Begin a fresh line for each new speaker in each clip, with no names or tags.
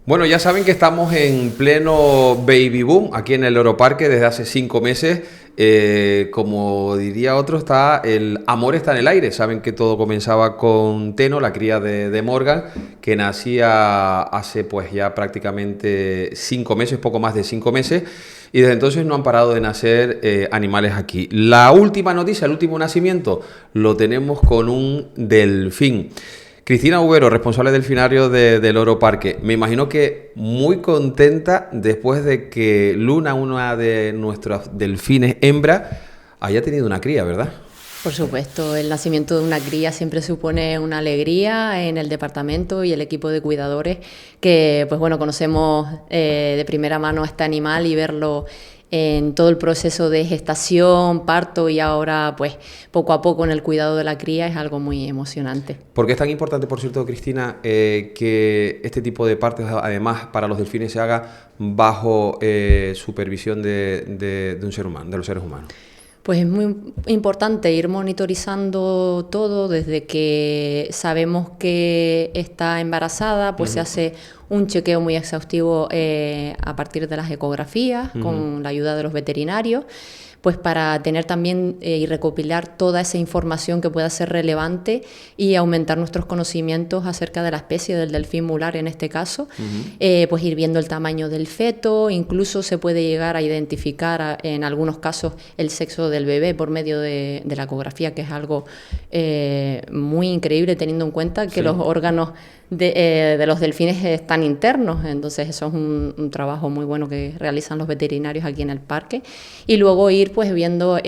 Bueno, ya saben que estamos en pleno baby boom aquí en el Oroparque desde hace 5 meses. Como diría otro, el amor está en el aire. Saben que todo comenzaba con Teno, la cría de Morgan, que nacía hace pues ya prácticamente 5 meses, poco más de 5 meses, y desde entonces no han parado de nacer animales aquí. La última noticia, el último nacimiento, lo tenemos con un delfín. Cristina Ubero, responsable delfinario del Oroparque, me imagino que muy contenta después de que Luna, una de nuestros delfines hembra, haya tenido una cría, ¿verdad?
Por supuesto, el nacimiento de una cría siempre supone una alegría en el departamento y el equipo de cuidadores que, pues bueno, conocemos de primera mano a este animal y verlo en todo el proceso de gestación, parto y ahora pues poco a poco en el cuidado de la cría es algo muy emocionante.
¿Por qué es tan importante, por cierto, Cristina, que este tipo de partos, además para los delfines, se haga bajo supervisión de un ser humano, de los seres humanos?
Pues es muy importante ir monitorizando todo desde que sabemos que está embarazada, pues se hace un chequeo muy exhaustivo a partir de las ecografías con la ayuda de los veterinarios, pues para tener también y recopilar toda esa información que pueda ser relevante y aumentar nuestros conocimientos acerca de la especie del delfín mular en este caso, pues ir viendo el tamaño del feto, incluso se puede llegar a identificar en algunos casos el sexo del bebé por medio de la ecografía, que es algo muy increíble teniendo en cuenta que los órganos de los delfines están internos, entonces eso es un trabajo muy bueno que realizan los veterinarios aquí en el parque, y luego ir pues viendo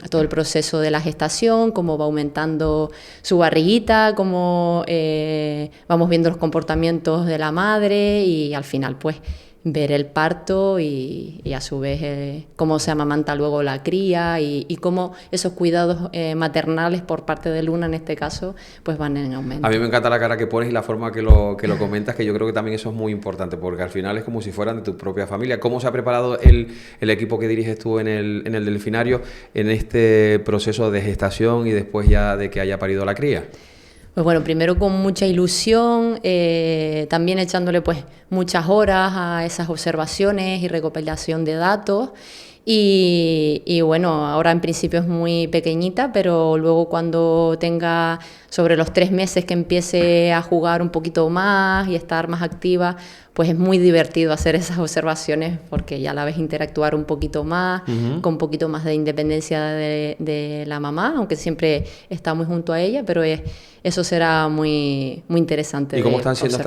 todo el proceso de la gestación, cómo va aumentando su barriguita, cómo vamos viendo los comportamientos de la madre y al final pues ver el parto y a su vez cómo se amamanta luego la cría y cómo esos cuidados maternales por parte de Luna en este caso pues van en aumento.
A mí me encanta la cara que pones y la forma que lo comentas, que yo creo que también eso es muy importante, porque al final es como si fueran de tu propia familia. ¿Cómo se ha preparado el equipo que diriges tú en el delfinario en este proceso de gestación y después ya de que haya parido la cría?
Pues bueno, primero con mucha ilusión, también echándole pues muchas horas a esas observaciones y recopilación de datos. Y bueno, ahora en principio es muy pequeñita, pero luego cuando tenga sobre los 3 meses que empiece a jugar un poquito más y estar más activa, pues es muy divertido hacer esas observaciones porque ya la ves interactuar un poquito más, con un poquito más de independencia de la mamá, aunque siempre está muy junto a ella, pero eso será muy, muy interesante.
¿Y cómo están siendo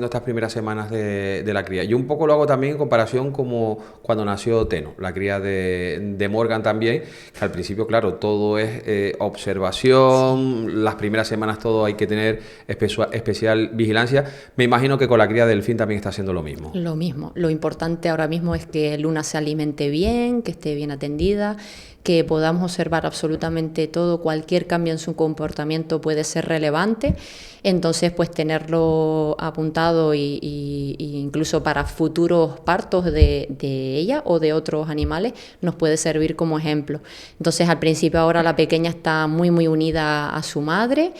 estas primeras semanas de la cría? Yo un poco lo hago también en comparación como cuando nació Teno, la cría de Morgan también, que al principio, claro, todo es observación, sí. Las primeras semanas todo hay que tener especial vigilancia. Me imagino que con la cría del delfín también está haciendo lo mismo.
Lo mismo. Lo importante ahora mismo es que Luna se alimente bien, que esté bien atendida, que podamos observar absolutamente todo, cualquier cambio en su comportamiento puede ser relevante, entonces pues tenerlo apuntado y incluso para futuros partos de ella o de otros animales nos puede servir como ejemplo. Entonces al principio ahora la pequeña está muy muy unida a su madre,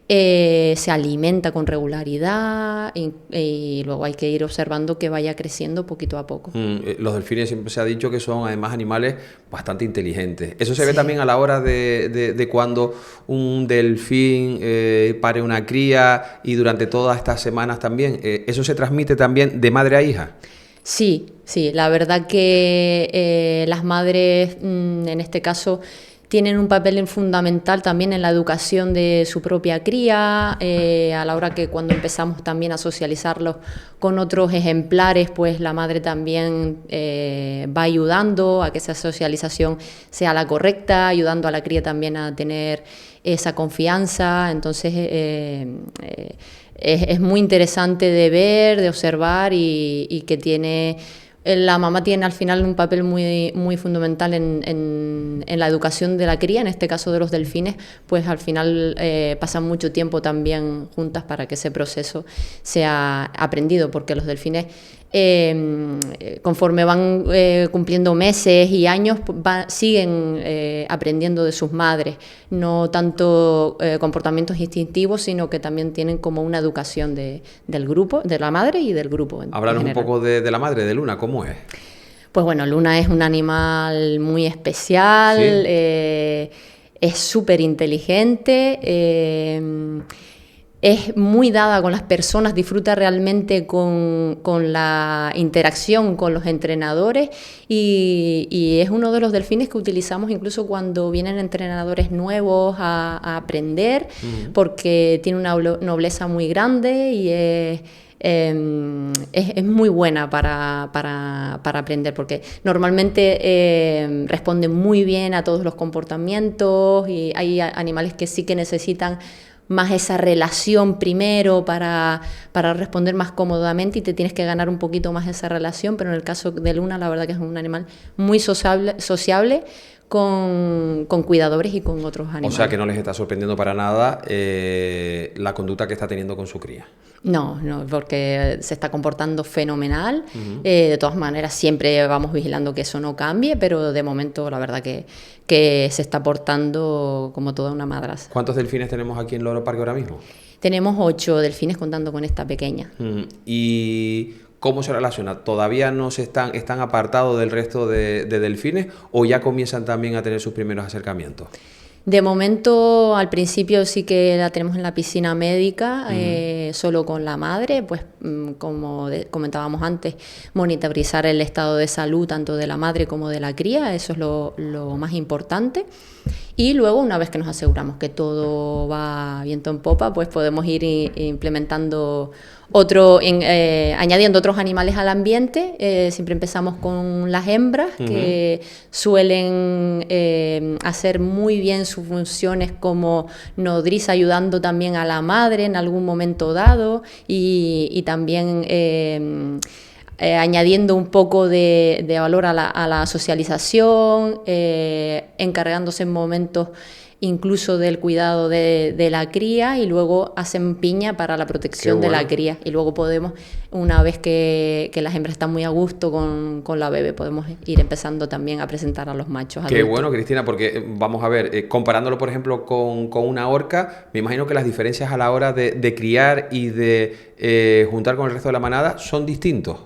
se alimenta con regularidad y luego hay que ir observando que vaya creciendo poquito a poco.
Los delfines siempre se ha dicho que son además animales bastante inteligentes. Eso se ve también a la hora de cuando un delfín pare una cría y durante todas estas semanas también. ¿Eso se transmite también de madre a hija?
Sí, la verdad que las madres en este caso tienen un papel fundamental también en la educación de su propia cría, a la hora que cuando empezamos también a socializarlos con otros ejemplares, pues la madre también va ayudando a que esa socialización sea la correcta, ayudando a la cría también a tener esa confianza. Entonces es muy interesante de ver, de observar y que tiene... La mamá tiene al final un papel muy, muy fundamental en la educación de la cría, en este caso de los delfines, pues al final pasan mucho tiempo también juntas para que ese proceso sea aprendido, porque los delfines conforme van cumpliendo meses y años, siguen aprendiendo de sus madres, no tanto comportamientos instintivos, sino que también tienen como una educación del grupo, de la madre y del grupo.
Háblanos un poco de la madre, de Luna, ¿cómo es?
Pues bueno, Luna es un animal muy especial,
¿Sí?
Es súper inteligente, es muy dada con las personas, disfruta realmente con la interacción con los entrenadores y es uno de los delfines que utilizamos incluso cuando vienen entrenadores nuevos a aprender, porque tiene una nobleza muy grande y es muy buena para aprender, porque normalmente responde muy bien a todos los comportamientos y hay animales que sí que necesitan más esa relación primero para responder más cómodamente y te tienes que ganar un poquito más esa relación, pero en el caso de Luna la verdad que es un animal muy sociable con cuidadores y con otros animales.
O sea que no les está sorprendiendo para nada la conducta que está teniendo con su cría.
No, porque se está comportando fenomenal. De todas maneras, siempre vamos vigilando que eso no cambie, pero de momento la verdad que se está portando como toda una madraza.
¿Cuántos delfines tenemos aquí en Loro Parque ahora mismo?
Tenemos 8 delfines contando con esta pequeña.
¿Y cómo se relaciona? ¿Todavía no están apartados del resto de delfines o ya comienzan también a tener sus primeros acercamientos?
De momento, al principio sí que la tenemos en la piscina médica, solo con la madre, pues como comentábamos antes, monitorizar el estado de salud tanto de la madre como de la cría, eso es lo más importante. Y luego, una vez que nos aseguramos que todo va viento en popa, pues podemos ir implementando añadiendo otros animales al ambiente. Siempre empezamos con las hembras, que suelen hacer muy bien sus funciones como nodriza, ayudando también a la madre en algún momento dado y también añadiendo un poco de valor a la socialización, encargándose en momentos incluso del cuidado de la cría, y luego hacen piña para la protección de la cría. Y luego podemos, una vez que las hembras están muy a gusto con la bebé, podemos ir empezando también a presentar a los machos adultos.
Qué bueno, Cristina, porque vamos a ver, comparándolo por ejemplo con una orca, me imagino que las diferencias a la hora de criar y de juntar con el resto de la manada son distintos.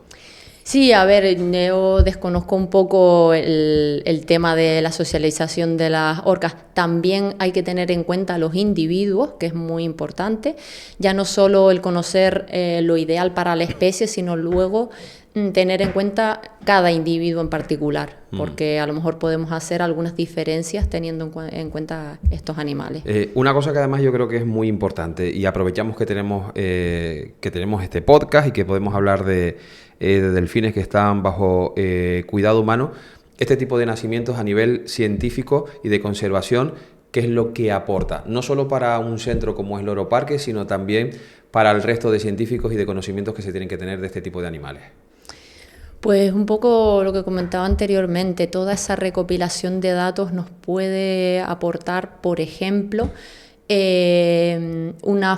Sí, a ver, yo desconozco un poco el tema de la socialización de las orcas. También hay que tener en cuenta los individuos, que es muy importante. Ya no solo el conocer lo ideal para la especie, sino luego tener en cuenta cada individuo en particular, porque a lo mejor podemos hacer algunas diferencias teniendo en cuenta estos animales.
Una cosa que además yo creo que es muy importante, y aprovechamos que tenemos este podcast y que podemos hablar de delfines que están bajo cuidado humano, este tipo de nacimientos a nivel científico y de conservación, ¿qué es lo que aporta? No solo para un centro como es Loro Parque, sino también para el resto de científicos y de conocimientos que se tienen que tener de este tipo de animales.
Pues un poco lo que comentaba anteriormente, toda esa recopilación de datos nos puede aportar, por ejemplo, una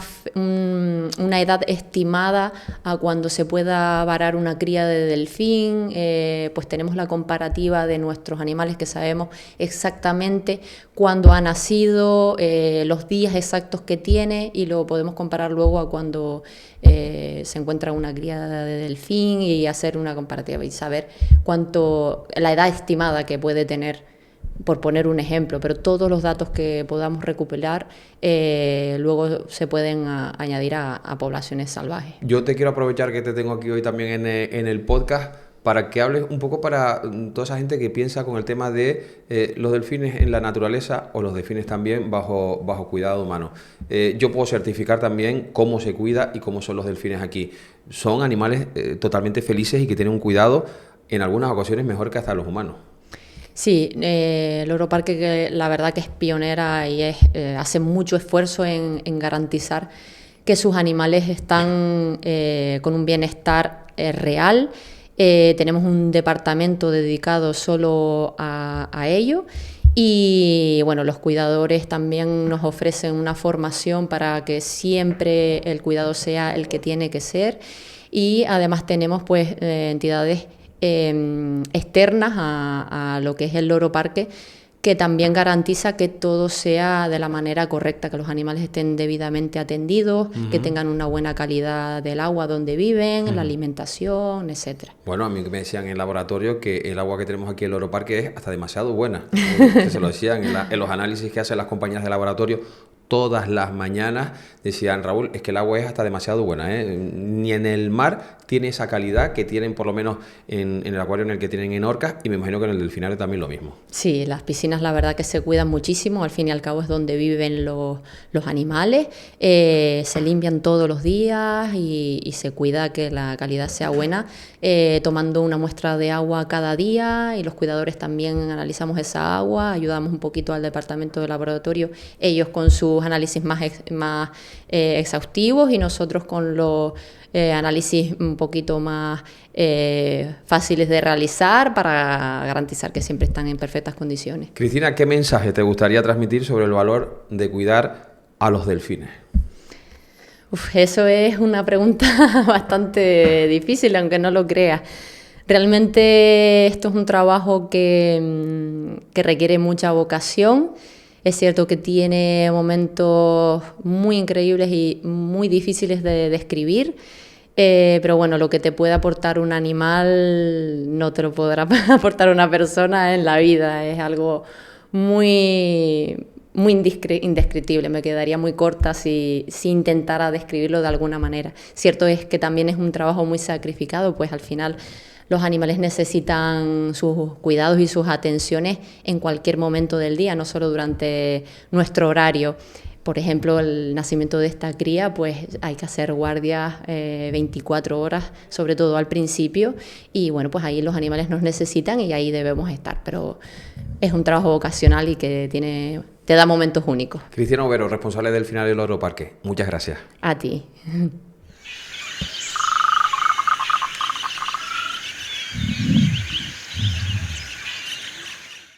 edad estimada a cuando se pueda varar una cría de delfín, pues tenemos la comparativa de nuestros animales que sabemos exactamente cuándo ha nacido, los días exactos que tiene, y lo podemos comparar luego a cuando se encuentra una cría de delfín y hacer una comparativa y saber la edad estimada que puede tener, por poner un ejemplo, pero todos los datos que podamos recopilar luego se pueden añadir a poblaciones salvajes.
Yo te quiero aprovechar que te tengo aquí hoy también en el podcast para que hables un poco para toda esa gente que piensa con el tema de los delfines en la naturaleza o los delfines también bajo cuidado humano. Yo puedo certificar también cómo se cuida y cómo son los delfines aquí. Son animales totalmente felices y que tienen un cuidado en algunas ocasiones mejor que hasta los humanos.
Sí, Loro Parque, que la verdad que es pionera y hace mucho esfuerzo en garantizar que sus animales están con un bienestar real. Tenemos un departamento dedicado solo a ello. Y bueno, los cuidadores también nos ofrecen una formación para que siempre el cuidado sea el que tiene que ser. y además tenemos pues entidades externas a lo que es el Loro Parque, que también garantiza que todo sea de la manera correcta, que los animales estén debidamente atendidos, que tengan una buena calidad del agua donde viven, la alimentación, etcétera.
Bueno, a mí me decían en el laboratorio que el agua que tenemos aquí en el Loro Parque es hasta demasiado buena. Que se lo decían en los análisis que hacen las compañías de laboratorio. Todas las mañanas decían, Raúl, es que el agua es hasta demasiado buena, ¿eh? Ni en el mar tiene esa calidad que tienen por lo menos en el acuario en el que tienen en Orcas, y me imagino que en el Delfinario también lo mismo.
Sí, las piscinas la verdad que se cuidan muchísimo, al fin y al cabo es donde viven los animales, se limpian todos los días y se cuida que la calidad sea buena, tomando una muestra de agua cada día, y los cuidadores también analizamos esa agua, ayudamos un poquito al departamento de laboratorio, ellos con sus análisis más exhaustivos y nosotros con los análisis un poquito más fáciles de realizar para garantizar que siempre están en perfectas condiciones.
Cristina, ¿qué mensaje te gustaría transmitir sobre el valor de cuidar a los delfines?
Eso es una pregunta bastante difícil, aunque no lo creas. Realmente esto es un trabajo que requiere mucha vocación. Es cierto que tiene momentos muy increíbles y muy difíciles de describir, pero bueno, lo que te puede aportar un animal no te lo podrá aportar una persona en la vida. Es algo muy indescriptible. Me quedaría muy corta si intentara describirlo de alguna manera. Cierto es que también es un trabajo muy sacrificado, pues al final los animales necesitan sus cuidados y sus atenciones en cualquier momento del día, no solo durante nuestro horario. Por ejemplo, el nacimiento de esta cría, pues hay que hacer guardias 24 horas, sobre todo al principio, y bueno, pues ahí los animales nos necesitan y ahí debemos estar, pero es un trabajo vocacional y que te da momentos únicos.
Cristina Overo, responsable del Delfinario del Loro Parque, muchas gracias.
A ti.